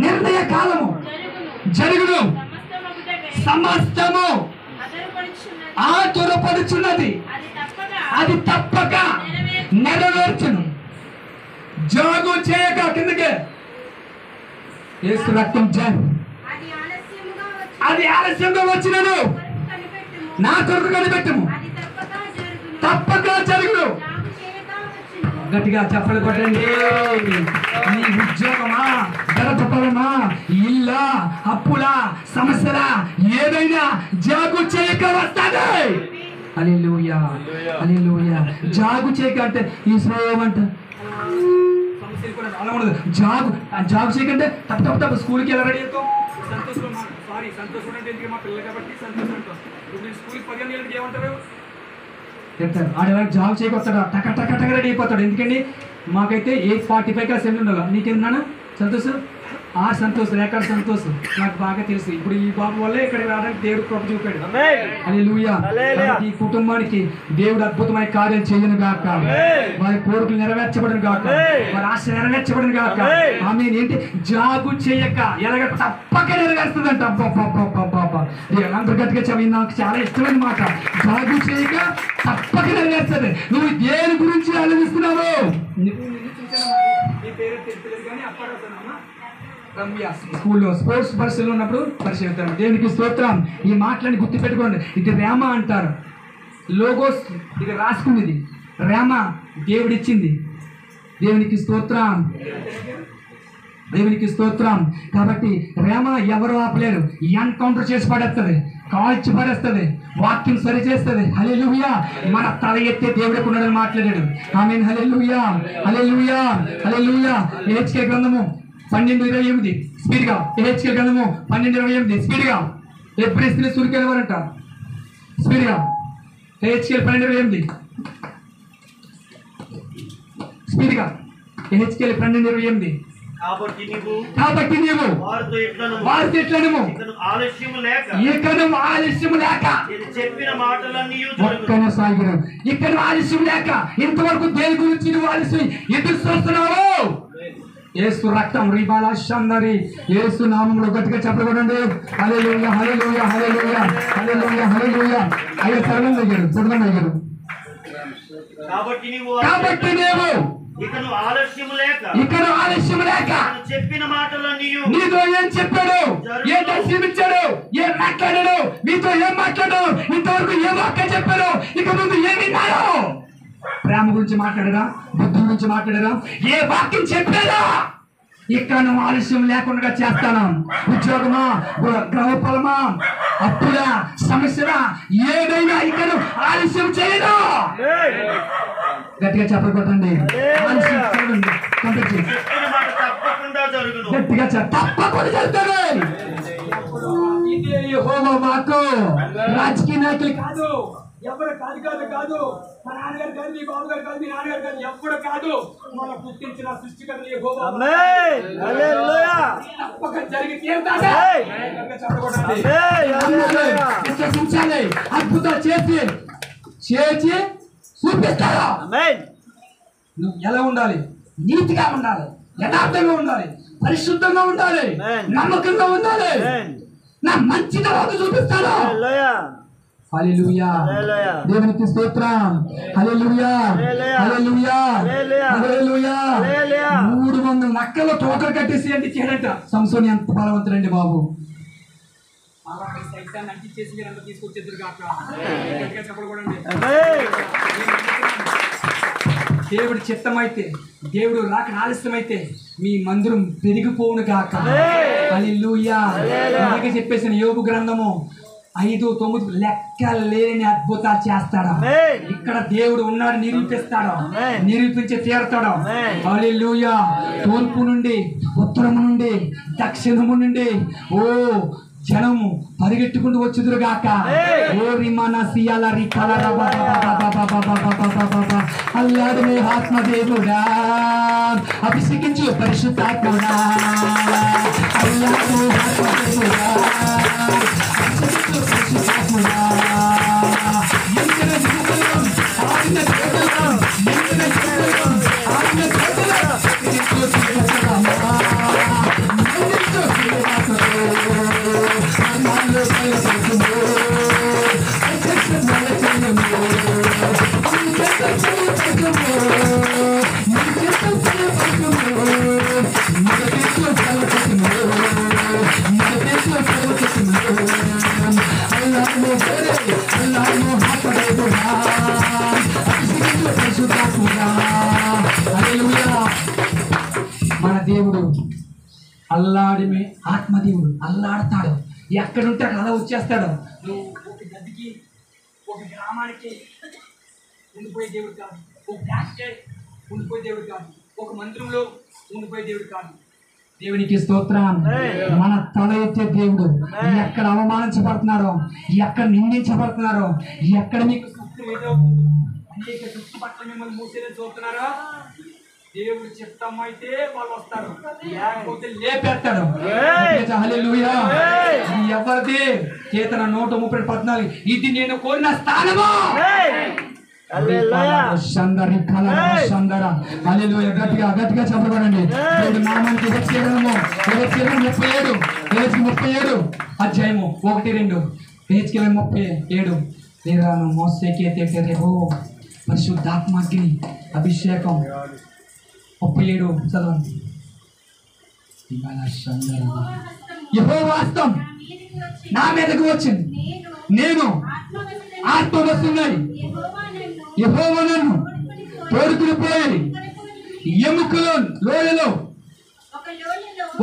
నిర్ణయ కాలము జరుగును, సమస్తము ఆతురపడుచున్నది, అది తప్పక నెరవేర్చును. జాగు చేయక కిందకే యేసు రక్తం జాగు. అది ఆలస్యంగా వచ్చినను నా కొరకు కనిపెట్టము, తప్పక జరుగును. గట్టిగా చెప్పలు కొట్టండి. నీ ఉద్యోగమా, గడపమా, ఇల్లా, అప్పులా, సమస్యలా ఏదైనా జాగు చేయక వస్తాది. హల్లెలూయా, హల్లెలూయా. జాగు చేయక అంటే ఈ శ్రమ అంట సమస్యలు కూడా అలా ఉండదు. జాగు చేయకంటే తప్ప స్కూల్కి ఎలా రెడీ అవుతాం? సంతోషం అంటే ఎందుకు? మా పిల్లలు కాబట్టి సంతోషం అంటాం. ఇప్పుడు స్కూల్కి 15 ఏళ్ళకి ఏమంటారు? చెప్తారు ఆడవాళ్ళకి జాబ్ చేయకొస్తాడు, టక టక టక రెడీ అయిపోతాడు. ఎందుకండి మాకైతే 8:45 అసెంబ్లీ ఉండాలి. నీకేమన్నా సంతోషం? ఆ సంతోషం ఎక్కడ సంతోషం నాకు బాగా తెలుసు. ఇప్పుడు ఈ బాబు వల్లే ఇక్కడికి రావడానికి దేవుడు కృప చూపాడు. హల్లెలూయా. ఈ కుటుంబానికి దేవుడు అద్భుతమైన కార్యం చేయను గాక, వారి కోరికలు నెరవేర్చబడను గాక, వారి ఆశ నెరవేర్చబడను గాక. ఆమె ఏంటి? జాగు చేయక ఎలాగ తప్పక నెరవేరుస్తుందంట. అందరు గట్టిగా చెప్పి నాకు చాలా ఇష్టమైన మాట. జాగు చేయక తప్పక నెరవేరుస్తుంది. నువ్వు దేని గురించి ఆలోచిస్తున్నావు? స్కూల్లో స్పోర్ట్స్ పరిస్థితులు ఉన్నప్పుడు పరిశీలిస్తాను. దేవునికి స్తోత్రం. ఈ మాటలని గుర్తు పెట్టుకోండి. ఇది రేమ అంటారు. లోగోస్ ఇది రాసుకున్నది. రేమ దేవుడిచ్చింది. దేవునికి స్తోత్రం, దేవునికి స్తోత్రం. కాబట్టి రేమ ఎవరు ఆపలేరు. ఎన్కౌంటర్ చేసి పడేస్తుంది, కాల్చి పడేస్తుంది, వాక్యం సరి చేస్తుంది. హల్లెలూయా. మన తల ఎత్తే దేవుడికి ఉన్నాడని మాట్లాడాడు. ఆమేన్. హల్లెలూయా, హల్లెలూయా, హల్లెలూయా. హెచ్కేల్ గ్రంథము 12:28 స్పీడ్గా. హెచ్కేల్ గ్రంథము 12:28 స్పీడ్గా. ఎప్పుడు సూర్యకేవారంట స్పీడ్గా. హెచ్కేల్ 12:28 స్పీడ్గా. హెచ్కేల్ 12:28. కాబట్టి నీవు వారితో ఎట్లనము ఆలస్యము లేక చెప్పిన మాటలన్నీ కొనసాగిన. ఇక్కడ ఆలస్యం లేక ఇంతవరకు దేని గురించి నువ్వు ఆలస్యం ఎదురు చూస్తున్నావు? యేసు రక్తం రిబాల షందరి యేసు నామములో గట్టిగా చెప్పకూడండి. హల్లెలూయా, హల్లెలూయా, హల్లెలూయా, హల్లెలూయా, హల్లెలూయా. అయ్యో సర్వం దగ్గర చూడడం దగ్గర. కాబట్టి నీవు ఇక్కడ ఆలస్యము లేక చెప్పిన మాటలన్నీ నీతో ఏం చెప్పాడు, ఏ దర్శనం ఇచ్చాడు, ఏం మాట్లాడాడు, మీతో ఏం మాట్లాడాడు, ఇంతవరకు ఏ వాక్యం చెప్పాడు, ఇక ముందు ఏమి విన్నాడు? ప్రేమ గురించి మాట్లాడరా, బుద్ధి గురించి మాట్లాడరా, ఏ వాక్యం చెప్పాడా? ఇక్కడ నువ్వు ఆలస్యం లేకుండా చేస్తాను. ఉద్యోగమా, గ్రహఫలమా, అప్పులా, సమస్యలా ఏదైనా ఇక్కడ ఆలస్యం చేయదు. గట్టిగా చెప్పకొట్టండి. గట్టిగా తప్పకుండా చెప్తాడు. ఇదే యెహోవా వాక్కు. రాజకీయ నాయకులు కాదు, ఎవరు కాదు కాదు కాదు. మా నాన్నగారు కాదు, మీ బాబు గారు కాదు, మీ నాన్నగారు కాదు, ఎప్పుడు కాదు. మనం పుట్టించిన సృష్టికర్త యెహోవా. తప్పక జరిగి తీరుతాడు. విశ్వసించాలి. అద్భుతాలు చేసి చేసి చూపిస్తాడు. నువ్వు ఎలా ఉండాలి? నీతిగా ఉండాలి, యథార్థంగా ఉండాలి, పరిశుద్ధంగా ఉండాలి, నమ్మకంగా ఉండాలి. నా మంచితనం చూపిస్తాడు. హల్లెలూయా, దేవునికి స్తోత్రం. హల్లెలూయా, హల్లెలూయా, హల్లెలూయా. 300 నక్కలు తోకలు కట్టేసి అంటే చేయడంట. సంసోని ఎంత బలవంతుడండి బాబు. దేవుడి చిత్తమైతే, దేవుడు రాక ఆలస్యమైతే మీ మందిరం పెరిగిపోవును గాక. హల్లెలూయా. అలాగే చెప్పేసిన యోబు గ్రంథము 5:9 లెక్క లేని అద్భుతాలు చేస్తాడు. ఇక్కడ దేవుడు ఉన్నాడు, నిరూపిస్తాడు, నిరూపించి తీరుతాడు. హల్లెలూయా. తూర్పు నుండి, ఉత్తరము నుండి, దక్షిణము నుండి ఓ జనము పరిగెట్టుకుంటూ వచ్చుదురుగాక. ఓ రిమానా సియాల రికాల అల్లాడునే ఆత్మదేవుడా, అభిషేకించు పరిశుద్ధాత్ముడా. అల్లాడు ఆత్మదేవుడా, అభిషేకించు పరిశుద్ధాత్ముడా. ఎంతన జీవితం ఆడిన చేతులం, ఎంతన జీవితం ఆడిన చేతులం అల్లాడిమే ఆత్మదేవుడు అల్లాడతాడు. ఎక్కడుంటే అక్కడ అలా వచ్చేస్తాడు. నువ్వు ఒక గదికి ఒక గ్రామానికి ఉండిపోయే దేవుడు కాదు, ఒక ఫ్యాక్టరీ ఉండిపోయే దేవుడు కాదు, ఒక మందిరంలో ఉండిపోయే దేవుడు కాదు. దేవునికి స్తోత్రం. మన తల ఎత్తే దేవుడు. ఎక్కడ అవమానించబడుతున్నారో, ఎక్కడ నిందించబడుతున్నారో, ఎక్కడ మీకు అనేక చుట్టుపక్కల మిమ్మల్ని మూసేదని చూస్తున్నారో దేవుడు చిత్తం అయితే వాళ్ళు వస్తారు, లేకపోతే లేపేస్తాడు. హల్లెలూయా. ఇది ఎవరిది? కీర్తన 130:14. ఇది నేను కోరిన స్థానము. గట్టిగా గట్టిగా చెప్పబడండి. దేవుడు నామానికి 37 అధ్యాయము 1-2 37 నేను మోసేకి రేపు పరిశుద్ధాత్మకి అభిషేకం 37 చదవండి. యెహోవా హస్తం నా మీదకు వచ్చింది, నేను ఆత్మవశున్నై యెహోవా నన్ను తోడుకుని పోయి ఎముకలో లోయలో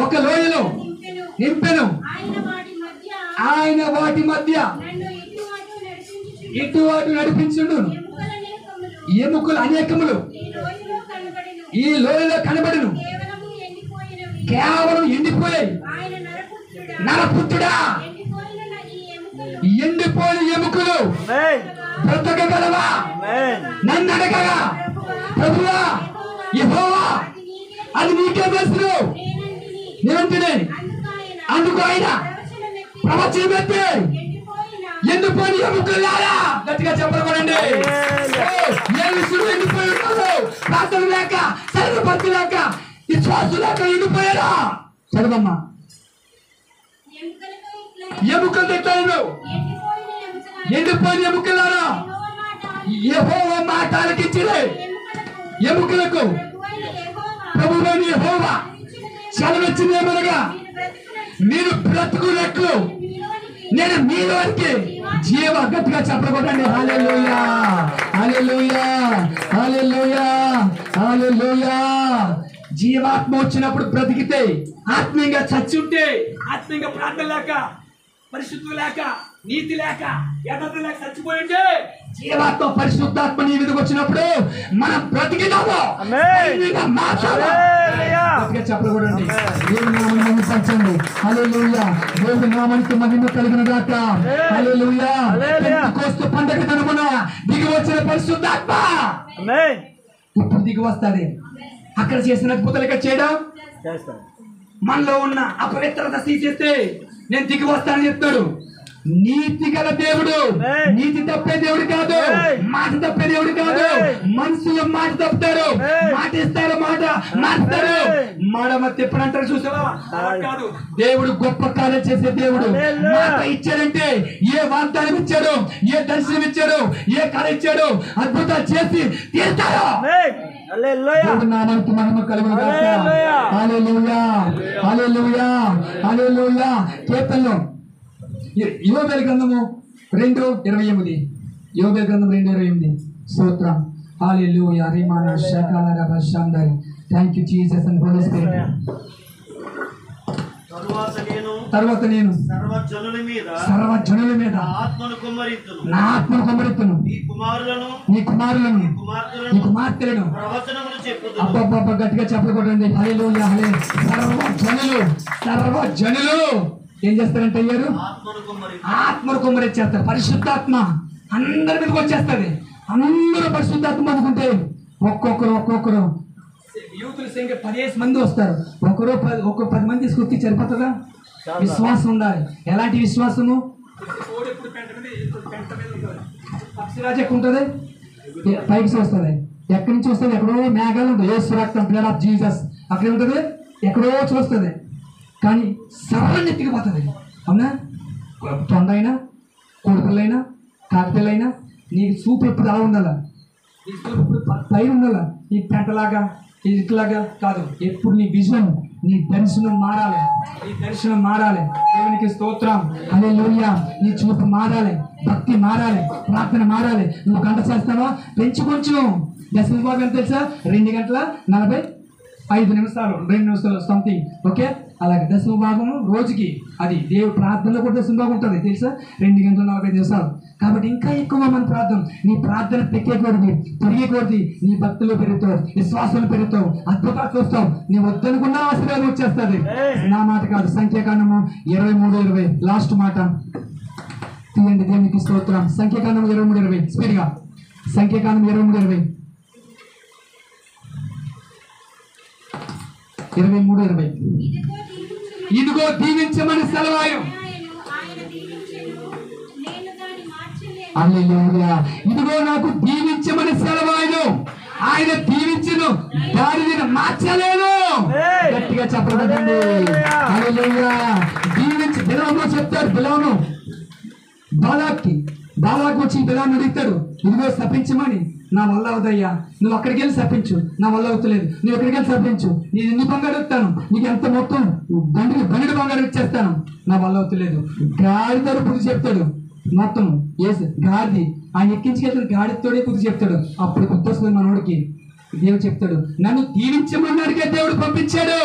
ఒక లోయలో నింపెను. ఆయన వాటి మధ్య ఇటు అటు నడిపించుడు. ఎముకలు అనేకములు ఈ లోయలో కనబడును, కేవలం ఎండిపోయాయి. నరపుత్రుడా, ఎండిపోయిన ఎముకలు బ్రతకగలవా? నన్ను అడగగా ప్రభువా యెహోవా అది నీకే తెలుసు నేనంటే. అందుకు ఆయన ప్రవచనం ఎత్తి ఎండిపోయిన ఎముకలారా గట్టిగా చెప్పబడండి. ఏ విషయంలో ఎండిపోయి ఉన్నారో, ప్రార్థన లేక, సరైన లేక, విశ్వాసం లేక ఎండిపోయారా? చదవమ్మా. ఎముకలు ఎట్లా? ఎండిపోయిన ఎముకలారా యెహోవా మాట ఆలకించిరి. ఎముకలకు ప్రభువైన యెహోవా సెలవిచ్చినేమనగా మీరు బ్రతుకున్నట్లు నేను మీలోనికి జీవ. గట్టిగా చెప్పకూడండి. హల్లెలూయా, హల్లెలూయా, హల్లెలూయా, హల్లెలూయా. జీవాత్మ వచ్చినప్పుడు బ్రతికితే, ఆత్మీయంగా చచ్చి ఉంటే, ఆత్మీయంగా ప్రార్థన లేక, పరిశుద్ధి లేక, నీతి లేక, యథార్థ లేక చచ్చిపోయింటే, జీవాత్మ పరిశుద్ధాత్మ నీ మీదకి వచ్చినప్పుడు మనం బ్రతికిదాము. చెప్పకూడండి. దేవుని నామాన్ని మహిమపరచండి. హల్లెలూయా. దేవుని నామానికి మహిమ కలిగిన గాక. హల్లెలూయా. పెంతెకోస్తు పండగ దినమున దిగి వచ్చిన పరిశుద్ధాత్మ ఇప్పుడు దిగి వస్తాది. అక్కడ చేసిన అద్భుతాలు ఇక్కడ చేయడం, మనలో ఉన్న అపవిత్రత తీసేస్తే నేను దిగి వస్తానని చెప్తాడు. నీతి గల దేవుడు, నీతి తప్పే దేవుడు కాదు, మాట తప్పే దేవుడు కాదు. మనుషులు మాట తప్పుతారు, మాట ఇస్తారు, మాట మారుతారు. మాట ఎప్పుడంటారు చూసావా? కాదు. దేవుడు గొప్ప కార్యం చేసే దేవుడు. మాట ఇచ్చాడంటే ఏ వాగ్దానం ఇచ్చాడు, ఏ దర్శనం ఇచ్చాడు, ఏ కళ ఇచ్చాడు, అద్భుతాలు చేసి తీరుతాడు. నామానికి మహిమ కలుగును గాక. హల్లెలూయా, హల్లెలూయా, హల్లెలూయా. కీర్తనలో యోబేలు గ్రంథము 2:28. యోబేలు గ్రంథం 2:28. స్తోత్రం. హల్లెలూయా. రిమానా షకల రబషందరి. Thank you Jesus and Holy Spirit. తరువాత నేను సర్వజనుల మీద నా ఆత్మను కుమ్మరిత్తును. నీ కుమారులను నీ కుమార్తెలను అబ్బబ్బబ్బ గట్టిగా చెప్పకూడదండి. హల్లెలూయా. సర్వజనులు ఏం చేస్తారంటే అయ్యారు ఆత్మను కుమ్మరిచ్చేస్తారు. పరిశుద్ధాత్మ అందరి మీదకి వచ్చేస్తుంది. అందరూ పరిశుద్ధాత్మ అందుకుంటే ఒక్కొక్కరు యూతుల సంఖ్య 15 మంది వస్తారు. ఒక్కొక్క 10 మంది తీసుకొచ్చి సరిపోతుందా? విశ్వాసం ఉండాలి. ఎలాంటి విశ్వాసము? పక్షిరాజు ఎక్కువ ఉంటుంది, పైకి వస్తుంది. ఎక్కడి నుంచి వస్తుంది? ఎక్కడో మేఘాలు ఉంటుంది. యేసు రక్తం, బ్లడ్ ఆఫ్ జీసస్ అక్కడ ఉంటుంది, ఎక్కడో చూస్తుంది. కానీ సర్వాన్ని ఎత్తికిపోతుంది. అవునా? తొండైనా, కోడిపిల్లైనా, కాకిపిల్లైనా నీకు చూపు ఎప్పుడు అలా ఉండాలా? నీ చూపు ఇప్పుడు పైన ఉండాలా? నీ పెంటలాగా ఇట్లాగా కాదు. ఎప్పుడు నీ విజన్, నీ దర్శనం మారాలి. నీ దర్శనం మారాలి. దేవునికి స్తోత్రం. హల్లెలూయా. నీ చూపు మారాలి, భక్తి మారాలి, ప్రార్థన మారాలి. నువ్వు గంట చేస్తావా? పెంచు కొంచెం. దశమ భాగం తెలుసా? 2 గంటల 45 నిమిషాలు, 2 నిమిషాలు సంథింగ్. ఓకే, అలాగే దశమ భాగము రోజుకి, అది దేవుడు ప్రార్థనలో కూడా దశమ భాగం ఉంటుంది తెలుసా, 2 గంటల 40 నిమిషాలు. కాబట్టి ఇంకా ఎక్కువ మన ప్రార్థన, నీ ప్రార్థన పెరిగేకూడదు, నీ భక్తులు పెరుగుతావు, విశ్వాసాలు పెరుగుతావు, అద్భుతాలు చూస్తావు. నీ వద్దనుకున్న ఆశీర్వాదం వచ్చేస్తుంది. నా మాట కాదు, సంఖ్యాకాండము 23:20 లాస్ట్ మాట తీయండి. దేవునికి స్తోత్రం. సంఖ్యాకాండం 23:20 స్పీడ్గా. సంఖ్యాకాండం 23:20 23:20 ఇదిగో దీవించమని సెలవాయు. హల్లెలూయా. ఇదిగో నాకు దీవించమని సెలవాయు, ఆయన దీవించును, దాని నేను మార్చలేను. గట్టిగా చెప్పబడండి. హల్లెలూయా. దీవించి బిలాము చెప్తాడు, బిలాము బాలాకు వచ్చి బిలాము అడుగుతాడు, ఇదిగో శపించమని. నా వల్ల అవుదయ్యా, నువ్వు అక్కడికి వెళ్ళి శపించు, నా వల్ల అవుతలేదు, నువ్వు ఎక్కడికి వెళ్ళి శపించు, నేను ఎన్ని బంగారు ఇస్తాను నీకు, ఎంత మొత్తం బండి బంగారు ఇచ్చేస్తాను, నా వల్ల అవుతలేదు. గాడి తరపు చెప్తాడు, మొత్తం గాడిది ఆయన ఎక్కించుకెళ్తాడు, గాడితోడే బుద్ధి చెప్తాడు. అప్పుడు బుద్ధి వస్తుంది మనోడికి. దేవుడు చెప్తాడు, నన్ను దీవించమన్నాడికే దేవుడు పంపించాడు,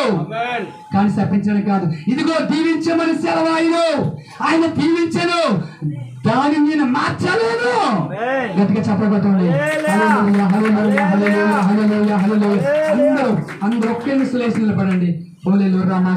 కానీ శపించడానికి కాదు. ఇదిగో దీవించమని సెలవాయు, ఆయన దీవించను, దాన్ని నేను మార్చలేను. గట్టిగా చెప్పబోతుంది. అందరూ ఒకే నిలబడండి. హల్లెలూయా.